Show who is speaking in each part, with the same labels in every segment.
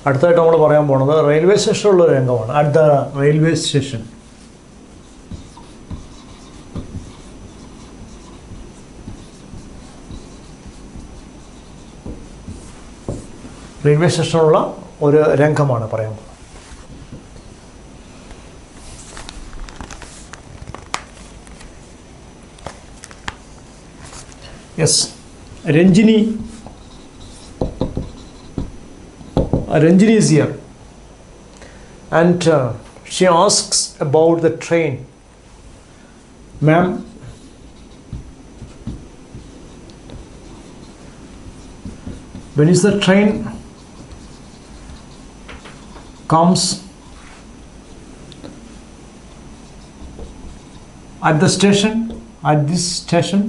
Speaker 1: അടുത്തായിട്ട് നമ്മൾ പറയാൻ പോകുന്നത് റെയിൽവേ സ്റ്റേഷനിലുള്ള ഒരു രംഗമാണ്. At the railway station. Railway സ്റ്റേഷനിലുള്ള ഒരു രംഗമാണ് പറയാൻ പോകുന്നത്. Yes, Ranjini is here and she asks about the train. Ma'am, when is the train comes at the station, at this station?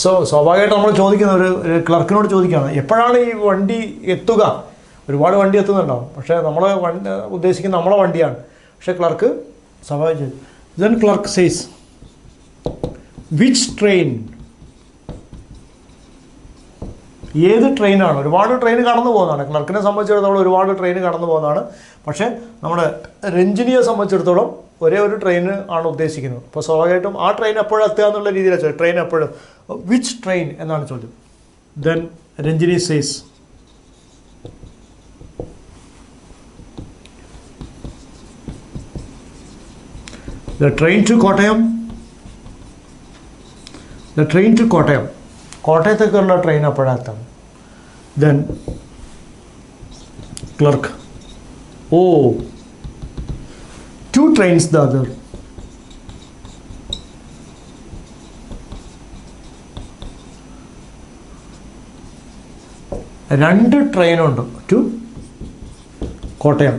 Speaker 1: സ്വാഭാവികമായിട്ട് നമ്മൾ ചോദിക്കുന്ന ഒരു ക്ലർക്കിനോട് ചോദിക്കുകയാണ്, എപ്പോഴാണ് ഈ വണ്ടി എത്തുക? ഒരുപാട് വണ്ടി എത്തുന്നുണ്ടാവും, പക്ഷേ നമ്മൾ ഉദ്ദേശിക്കുന്ന നമ്മളെ വണ്ടിയാണ്. പക്ഷേ ക്ലർക്ക് സ്വാഭാവികം. Then clerk says which train? ഏത് ട്രെയിനാണ്? ഒരുപാട് ട്രെയിൻ കടന്നു പോകുന്നതാണ്. ക്ലർക്കിനെ സംബന്ധിച്ചിടത്തോളം ഒരുപാട് ട്രെയിൻ കടന്നു പോകുന്നതാണ്. പക്ഷേ നമ്മുടെ രഞ്ജിനിയെ സംബന്ധിച്ചിടത്തോളം ഒരേ ഒരു ട്രെയിൻ ആണ് ഉദ്ദേശിക്കുന്നത്. അപ്പോൾ സ്വാഭാവികമായിട്ടും ആ ട്രെയിൻ എപ്പോഴും എത്തുക എന്നുള്ള രീതിയിലാണ് ചോദിച്ചത്. ട്രെയിൻ എപ്പോഴും, വിച്ച് ട്രെയിൻ എന്നാണ് ചോദ്യം. Then Ranjini says the train to Kottayam. The train to Kottayam. കോട്ടയത്തേക്കുള്ള ട്രെയിൻ എപ്പോഴാണ് എത്താം? Then clerk, oh, two trains the other. രണ്ട് ട്രെയിനുണ്ട് ടു കോട്ടയം.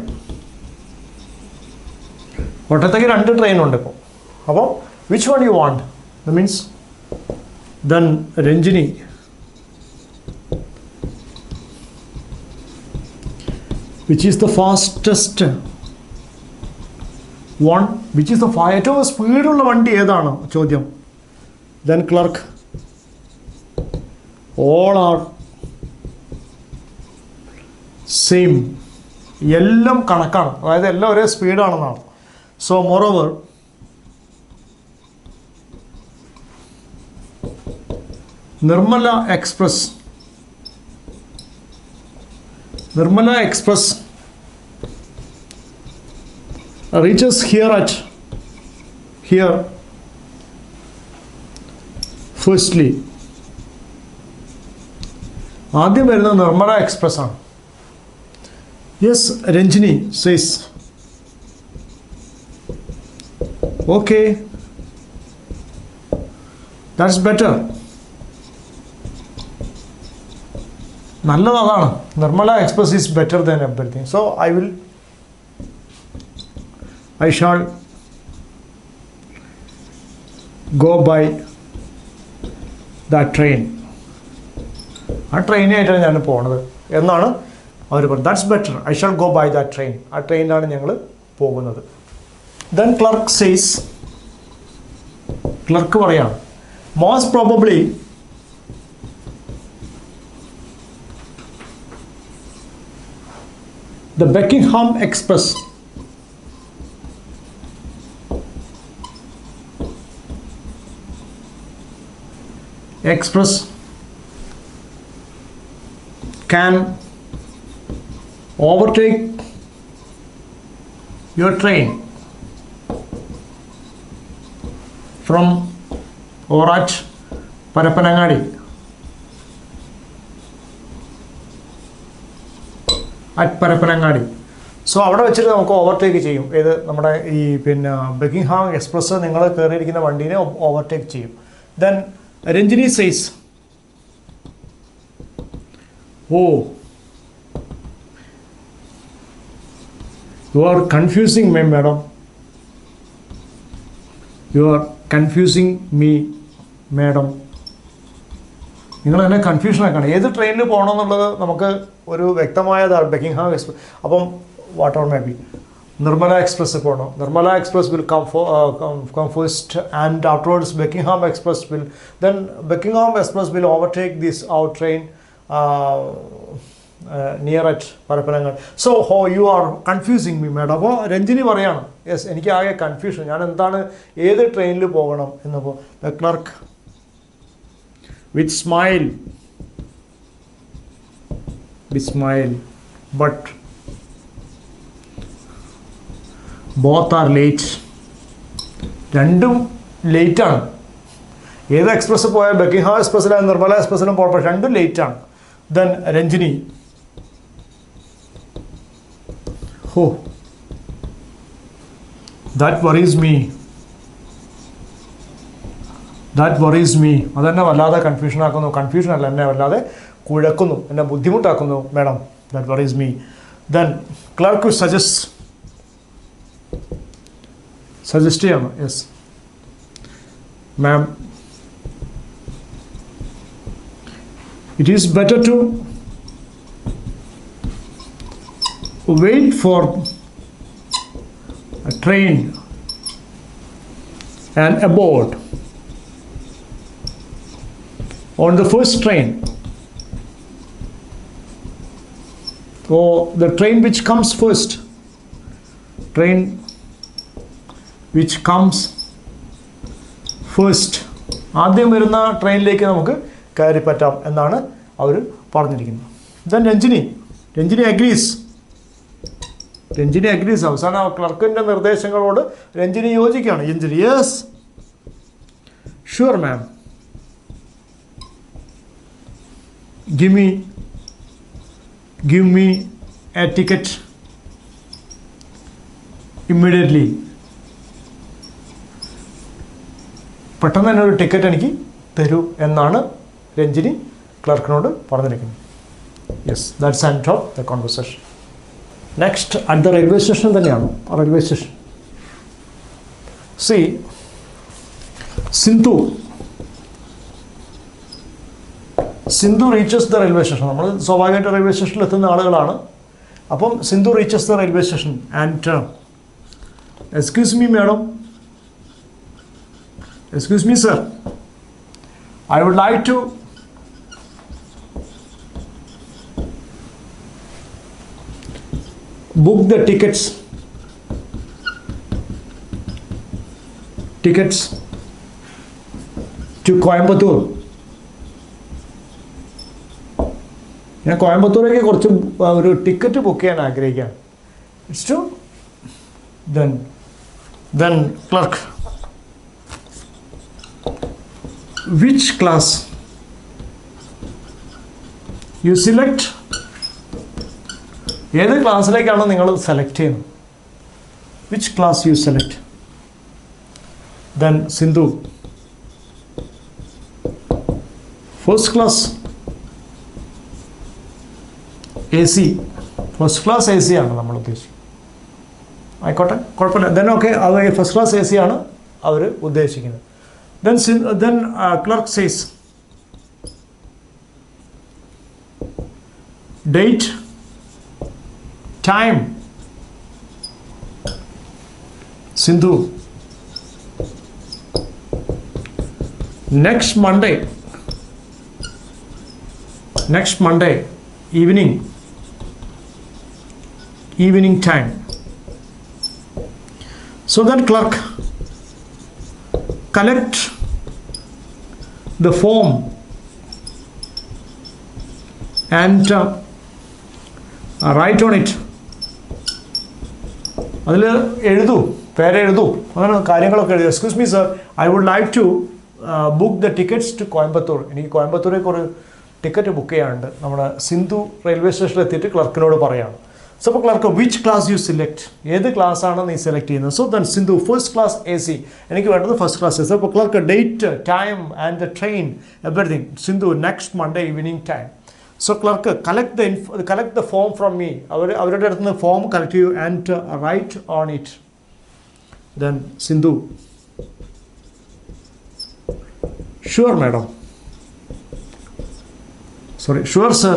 Speaker 1: കോട്ടയത്തേക്ക് രണ്ട് ട്രെയിനുണ്ട് ഇപ്പോൾ. അപ്പോൾ which one you want? The means then Ranjini which is the fastest one, which is the ഏറ്റവും സ്പീഡുള്ള വണ്ടി ഏതാണ് ചോദ്യം. Then clerk, all are same. എല്ലാം കണക്കാണ്, അതായത് എല്ലാം ഒരേ സ്പീഡാണെന്നാണ്. So moreover Nirmala Express reaches here firstly. ആദ്യം വരുന്നത് നിർമ്മല എക്സ്പ്രസ് ആണ്. Yes, Ranjini says okay, that's better. നല്ലത് അതാണ്. Nirmala Express is better than everything. So I shall go by that train. ആ ട്രെയിനായിട്ടാണ് ഞാൻ പോകുന്നത് എന്നാണ് അവർ പറഞ്ഞത്. That's better. I shall go by that train. ആ ട്രെയിനിലാണ് ഞങ്ങൾ പോകുന്നത്. ദെൻ ക്ലർക്ക് സേസ്, ക്ലർക്ക് പറയാണ്, most probably the Buckingham Express can overtake your train from or at Parapanangadi. At Parappanangadi. So അവിടെ വെച്ചിട്ട് നമുക്ക് ഓവർടേക്ക് ചെയ്യും. ഏത് നമ്മുടെ ഈ ബക്കിംഗ്ഹാം എക്സ്പ്രസ് നിങ്ങൾ കയറിയിരിക്കുന്ന വണ്ടീനെ ഓവർടേക്ക് ചെയ്യും. Then Ranjini says, oh, you are confusing me madam, you are confusing me madam. നിങ്ങൾ തന്നെ കൺഫ്യൂഷനാക്കാണ്. ഏത് ട്രെയിനിൽ പോകണമെന്നുള്ളത് നമുക്ക് ഒരു വ്യക്തമായതാണ്. Buckingham Express. അപ്പം what or maybe Nirmala Express Nirmala Express will come first, and afterwards Buckingham Express will, then Buckingham Express will overtake this our train near at Parapalangal. So how you are confusing me, madam. Ranjini parayana. Yes, എനിക്ക് ആകെ confusion. ഞാൻ എന്താണ് ഏത് ട്രെയിനിൽ പോകണം എന്നപ്പോൾ the clerk with smile but both are late. രണ്ടും late ആണ്. ഏത് എക്സ്പ്രസ് പോയാൽ ബക്കിംഗ്ഹാം എക്സ്പ്രസ്സിലും നിർമ്മല എക്സ്പ്രസ്സിലും പോയപ്പോൾ രണ്ടും ലേറ്റ് ആണ്. Then Ranjini, oh, that worries me. അതെന്നെ വല്ലാതെ കൺഫ്യൂഷൻ ആക്കുന്നു. കൺഫ്യൂഷൻ അല്ല, എന്നെ വല്ലാതെ കുഴക്കുന്നു, എന്നെ ബുദ്ധിമുട്ടാക്കുന്നു madam. that worries me. Then clerk will suggest ചെയ്യണം. yes ma'am, it is better to wait for a train and aboard on the first train, or the train which comes first, ആദ്യം വരുന്ന ട്രെയിനിലേക്ക് നമുക്ക് കയറി പറ്റാം എന്നാണ് അവർ പറഞ്ഞിരിക്കുന്നത്. Then Ranjini agrees. അവസാന ക്ലർക്കിൻ്റെ നിർദ്ദേശങ്ങളോട് Ranjini യോജിക്കുകയാണ്. Ranjini, yes, sure ma'am, give me a ticket immediately. പെട്ടെന്ന് തന്നെ ഒരു ടിക്കറ്റ് എനിക്ക് തരൂ എന്നാണ് രഞ്ജിനി ക്ലർക്കിനോട് പറഞ്ഞിരിക്കുന്നത്. Yes, that's end of the conversation. Next at the railway station തന്നെയാണ്. റെയിൽവേ സ്റ്റേഷൻ, സി Sindhu reaches the railway station. നമ്മൾ സ്വാഭാവികമായിട്ട് റെയിൽവേ സ്റ്റേഷനിൽ എത്തുന്ന ആളുകളാണ്. അപ്പം Sindhu reaches the railway station and excuse me madam, excuse me sir, I would like to book the tickets to Coimbatore. ഞാൻ കോയമ്പത്തൂരേക്ക് കുറച്ച് ഒരു ടിക്കറ്റ് ബുക്ക് ചെയ്യാൻ ആഗ്രഹിക്കുകയാണ്. It's to then clerk, which class you select? ഏത് ക്ലാസ്സിലേക്കാണ് നിങ്ങൾ സെലക്ട് ചെയ്യുന്നത്? which class you select? Then Sindhu, first class AC. First class AC ആണ് നമ്മൾ ഉദ്ദേശിക്കുന്നത്. ആയിക്കോട്ടെ, കുഴപ്പമില്ല. ദെൻ ഓക്കെ, അത് ഫസ്റ്റ് ക്ലാസ് AC ആണ് അവർ ഉദ്ദേശിക്കുന്നത്. Then clerk says, date, time. Sindhu, next Monday evening time. So then clerk, collect the form and write on it. അതിൽ പേരെഴുതൂ, അങ്ങനെ കാര്യങ്ങളൊക്കെ എഴുതുക. Excuse me sir, I would like to book the tickets to Coimbatore. എനിക്ക് കോയമ്പത്തൂരേക്ക് ഒരു ticket book ചെയ്യാനുണ്ട്. നമ്മുടെ Sindhu railway സ്റ്റേഷനിൽ എത്തിയിട്ട് ക്ലർക്കിനോട് പറയാണ്. സോ അപ്പോൾ clerk, which class you select? ഏത് ക്ലാസ്സാണ് നീ സെലക്ട് ചെയ്യുന്നത്? So then Sindhu, first class AC. എനിക്ക് വേണ്ടത് ഫസ്റ്റ് ക്ലാസ് AC. അപ്പോൾ clerk, date, time and the train, everything. Sindhu, next Monday evening time. So clerk, collect the form from me. അവരുടെ അടുത്ത് നിന്ന് ഫോം കളക്ട് ചെയ്യൂ and write on it. Then Sindhu, sure madam, sure sir,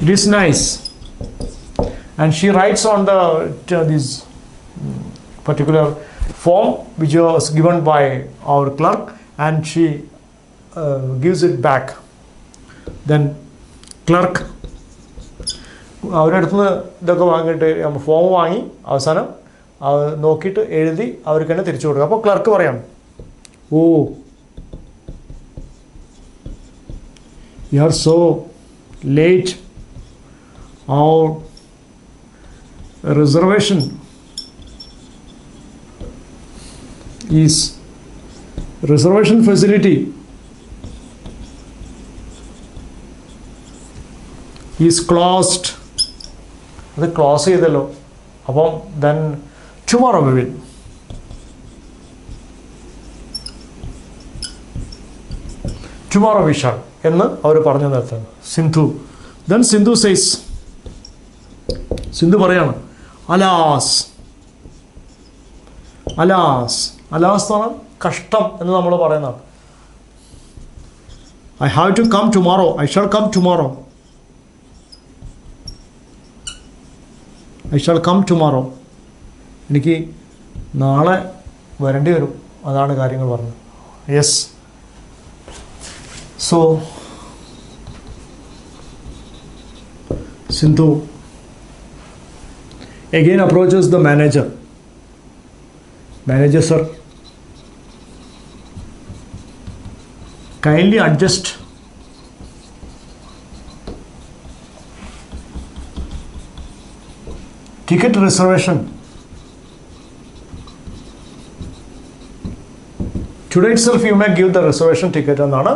Speaker 1: it is nice and she writes on this particular form which was given by our clerk, and she gives it back. Then clerk അവരുടെ അടുത്ത് നിന്ന് ഇതൊക്കെ വാങ്ങിയിട്ട് form വാങ്ങി അവസാനം നോക്കിയിട്ട് എഴുതി അവർക്ക് തന്നെ തിരിച്ചു കൊടുക്കുക. അപ്പോൾ ക്ലർക്ക് പറയാം, oh you are so late, our reservation facility is closed. അത് ക്ലോസ് ചെയ്തല്ലോ. അപ്പം then tomorrow we will. tomorrow we shall എന്ന് അവർ പറഞ്ഞു നിർത്തുന്നു. Sindhu then Sindhu says, Sindhu പറയാണ്, അലാസ് അലാസ് അലാസ് എന്ന് പറഞ്ഞാൽ കഷ്ടം എന്ന് നമ്മൾ പറയുന്നതാണ്. I have to come tomorrow. I shall come tomorrow. I shall come tomorrow. എനിക്ക് നാളെ വരേണ്ടി വരും. അതാണ് കാര്യങ്ങൾ പറഞ്ഞത്. Yes. So Sindhu again approaches the manager. Manager, sir, kindly adjust ticket reservation. Today itself you may give the reservation ticket എന്നാണ്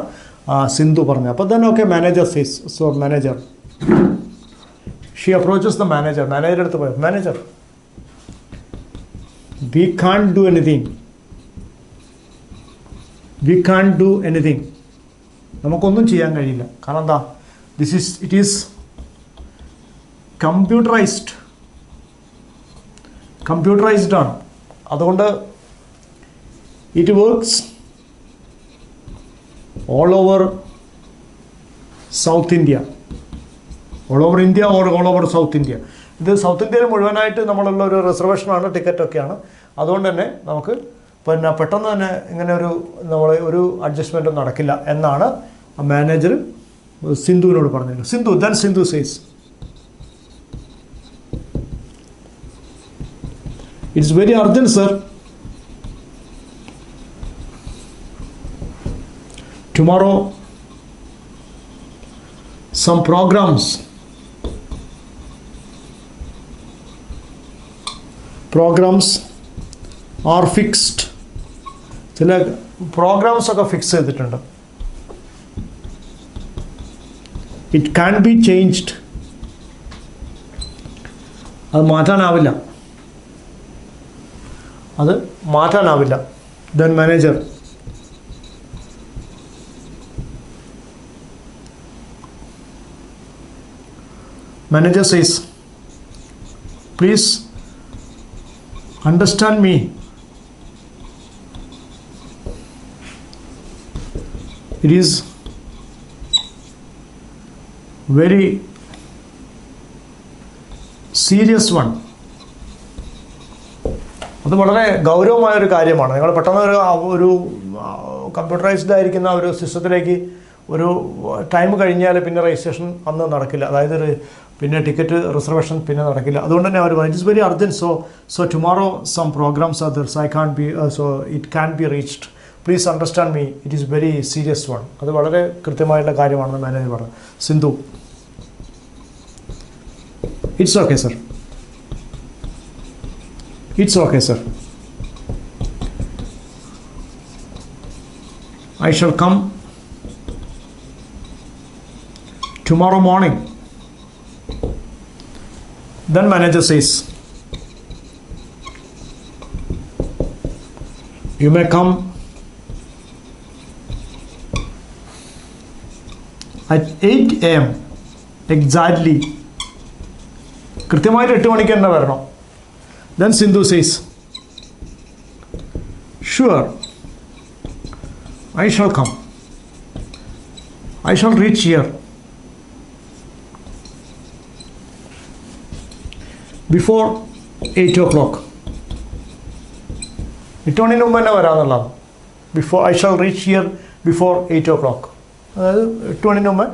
Speaker 1: സിന്ധു പറഞ്ഞത്. അപ്പോൾ then okay, manager says, so manager, she approaches the manager. Manager അടുത്ത് പോയി, manager, we can't do anything. We can't do anything. നമുക്കൊന്നും ചെയ്യാൻ കഴിയില്ല. കാരണം എന്താ, it is computerized ആണ്. അതുകൊണ്ട് it works all over South India. all over India or all over South India. ഇത് സൗത്ത് ഇന്ത്യയിൽ മുഴുവനായിട്ട് നമ്മളുള്ള ഒരു റിസർവേഷനാണ്, ടിക്കറ്റൊക്കെയാണ്. അതുകൊണ്ട് തന്നെ നമുക്ക് പിന്നെ പെട്ടെന്ന് തന്നെ ഇങ്ങനെ നമ്മൾ ഒരു അഡ്ജസ്റ്റ്മെൻറ്റും നടക്കില്ല എന്നാണ് മാനേജർ സിന്ധുവിനോട് പറഞ്ഞത്. Sindhu says, it's very urgent, sir. Tomorrow some programs are fixed. ചില പ്രോഗ്രാംസ് ഒക്കെ ഫിക്സ് ചെയ്തിട്ടുണ്ട്. It can be changed. അത് മാറ്റാനാവില്ല. Then manager says, please understand me. It is very serious one. അത് വളരെ ഗൗരവമായൊരു കാര്യമാണ്. നിങ്ങൾ പെട്ടെന്ന് ഒരു കമ്പ്യൂട്ടറൈസ്ഡ് ആയിരിക്കുന്ന ഒരു സിസ്റ്റത്തിലേക്ക് ഒരു ടൈം കഴിഞ്ഞാൽ പിന്നെ രജിസ്ട്രേഷൻ അന്ന് നടക്കില്ല. അതായത് പിന്നെ ടിക്കറ്റ് റിസർവേഷൻ പിന്നെ നടക്കില്ല. അതുകൊണ്ട് തന്നെ അവർ പറഞ്ഞു, it is very urgent. So tomorrow some programs are there, so I can be so it can be reached. Please understand me, it is very serious one. അത് വളരെ കൃത്യമായിട്ടുള്ള കാര്യമാണെന്ന് മാനേജർ പറഞ്ഞു. Sindhu, it's okay sir, it's okay sir, I shall come tomorrow morning. Then manager says, you may come at 8 AM exactly. കൃത്യമായിട്ട് 8 മണിക്ക് തന്നെ വരണം. Then Sindhu says, sure, I shall come. I shall reach here. Before 8 o'clock. 8 മണിന് മുമ്പ് തന്നെ വരാമെന്നുള്ളതാണ്. Before I shall reach here before 8 o'clock. അതായത് 8 മണിന് മുമ്പ്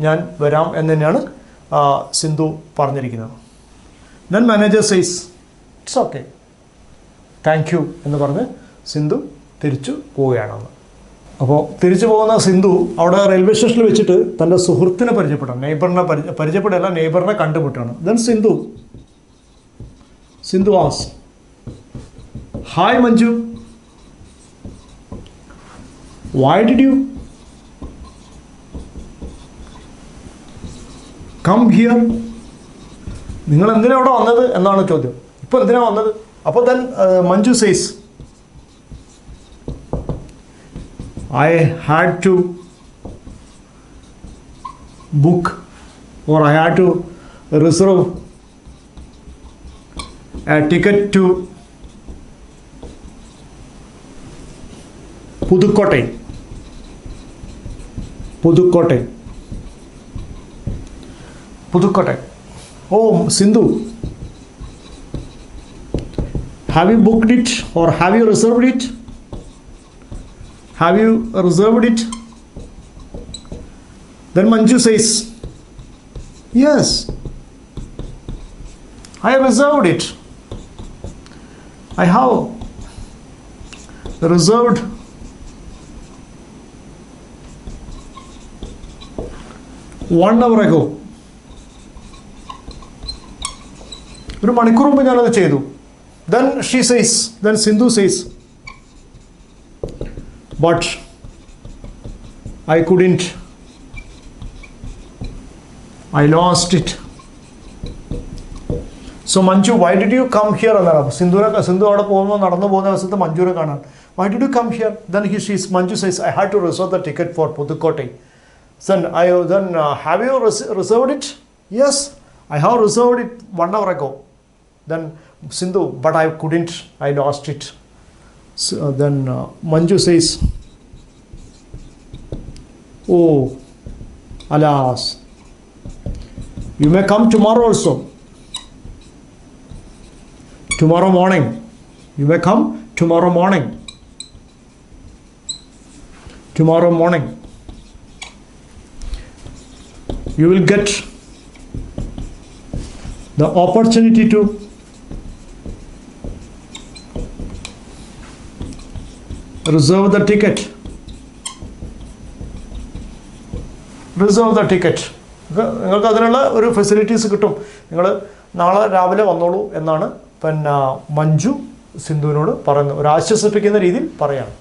Speaker 1: ഞാൻ വരാം എന്ന് തന്നെയാണ് സിന്ധു പറഞ്ഞിരിക്കുന്നത്. Then manager says it's okay, thank you എന്ന് പറഞ്ഞ് സിന്ധു തിരിച്ചു പോവുകയാണെന്ന്. അപ്പോൾ തിരിച്ചു പോകുന്ന സിന്ധു അവിടെ റെയിൽവേ സ്റ്റേഷനിൽ വെച്ചിട്ട് തൻ്റെ സുഹൃത്തിനെ പരിചയപ്പെട്ടാണ്, നെയ്ബറിനെ പരിചയപ്പെടല്ല, നെയ്ബറിനെ കണ്ടുമുട്ടാണ്. ദെൻ സിന്ധു ആസ്, hi Manju, why did you come here? നിങ്ങൾ എന്തിനാണ് അവിടെ വന്നത് എന്നാണ് ചോദ്യം. ഇപ്പോൾ എന്തിനാണ് വന്നത്? അപ്പോൾ then Manju says, I had to book or I had to reserve a ticket to Pudukkottai. Oh, Sindhu, have you booked it or have you reserved it? Have you reserved it? Then Manju says, yes, I have reserved it. I have reserved one hour ago. ഒരു മണിക്കൂർ മുമ്പ് ഞാനത് ചെയ്തു. Then Sindhu says, but I couldn't. I lost it. So Manju, why did you come here? Sindhu അവിടെ പോകുമ്പോൾ നടന്നു പോകുന്ന അവസരത്ത് മഞ്ജുവിനെ കാണാൻ. Why did you come here? Then Manju says, I had to reserve the ticket for Pudukkottai. Then have you reserved it? Yes, I have reserved it 1 hour ago. Then Sindhu, but I couldn't. I lost it. So, then Manju says, oh, alas, you may come tomorrow also. Tomorrow morning. You may come tomorrow morning. Tomorrow morning. You will get the opportunity to reserve the ticket. നിങ്ങൾക്ക് അതിനുള്ള ഒരു facilities കിട്ടും. നിങ്ങൾ നാളെ രാവിലെ വന്നോളൂ എന്നാണ് പിന്നെ മഞ്ജു സിന്ധുവിനോട് പറയുന്നത്. ഒരു ആശ്വസിപ്പിക്കുന്ന രീതിയിൽ പറയാണ്.